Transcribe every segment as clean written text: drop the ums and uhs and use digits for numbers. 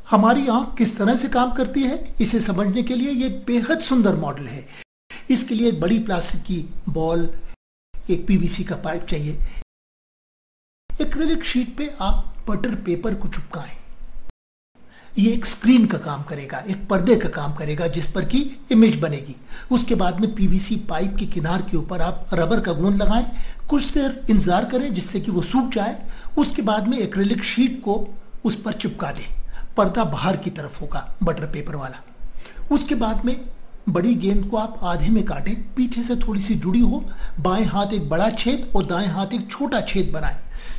हमारी आंख किस तरह से काम करती है इसे समझने के लिए ये बेहद सुंदर मॉडल है। इसके लिए एक बड़ी प्लास्टिक की बॉल, एक पीवीसी का पाइप चाहिए। एक्रिलिक शीट पे आप बटर पेपर को चिपकाएं। ये एक स्क्रीन का काम करेगा, एक पर्दे का काम करेगा जिस पर की इमेज बनेगी। उसके बाद में पीवीसी पाइप के किनार के ऊपर आप रबर का गोंद लगाएं, कुछ देर इंतजार करें जिससे कि वो सूख जाए। उसके बाद में एक्रिलिक शीट को उस पर चिपका दें। पर्दा बाहर की तरफ होगा, बटर पेपर वाला। उसके बाद में बड़ी गेंद को आप आधे में काटें, पीछे से थोड़ी सी जुड़ी हो। बाएं हाथ एक बड़ा छेद और दाएं हाथ एक छोटा छेद बनाएं।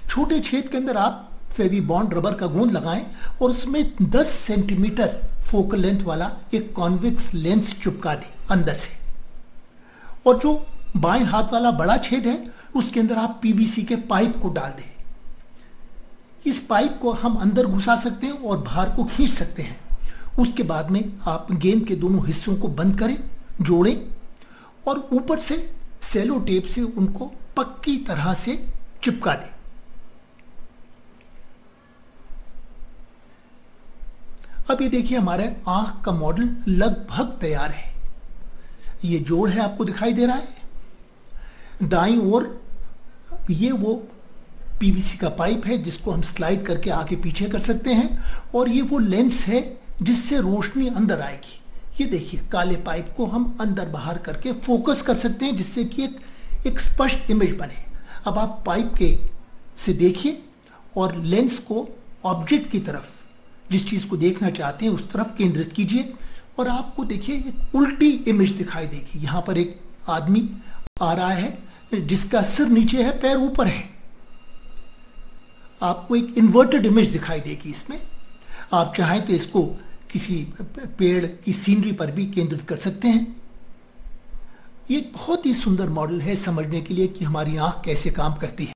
छोटे छेद के अंदर आप फेविबॉन्ड रबर का गोंद लगाएं और उसमें 10 सेंटीमीटर फोकल लेंथ वाला एक कॉन्वेक्स लेंस चिपका दें अंदर से। और जो बाएं हाथ वाला बड़ा छेद है उसके अंदर आप पीवीसी के पाइप को डाल दें। इस पाइप को हम अंदर घुसा सकते हैं और बाहर को खींच सकते हैं। उसके बाद में आप गेंद के दोनों हिस्सों को बंद करें, जोड़ें और ऊपर से सेलो टेप से उनको पक्की तरह से चिपका दें। अब ये देखिए हमारे आंख का मॉडल लगभग तैयार है। ये जोड़ है, आपको दिखाई दे रहा है। दाईं ओर ये वो पीवीसी का पाइप है जिसको हम स्लाइड करके आगे पीछे कर सकते हैं और ये वो लेंस है जिससे रोशनी अंदर आएगी। ये देखिए काले पाइप को हम अंदर बाहर करके फोकस कर सकते हैं जिससे कि एक स्पष्ट इमेज बने। अब आप पाइप के से देखिए और लेंस को ऑब्जेक्ट की तरफ, जिस चीज को देखना चाहते हैं उस तरफ केंद्रित कीजिए और आपको देखिए एक उल्टी इमेज दिखाई देगी। यहाँ पर एक आदमी आ रहा है जिसका सिर नीचे है, पैर ऊपर है। आपको एक इन्वर्टेड इमेज दिखाई देगी इसमें। आप चाहें तो इसको किसी पेड़ की सीनरी पर भी केंद्रित कर सकते हैं। ये बहुत ही सुंदर मॉडल है समझने के लिए कि हमारी आंख कैसे काम करती है।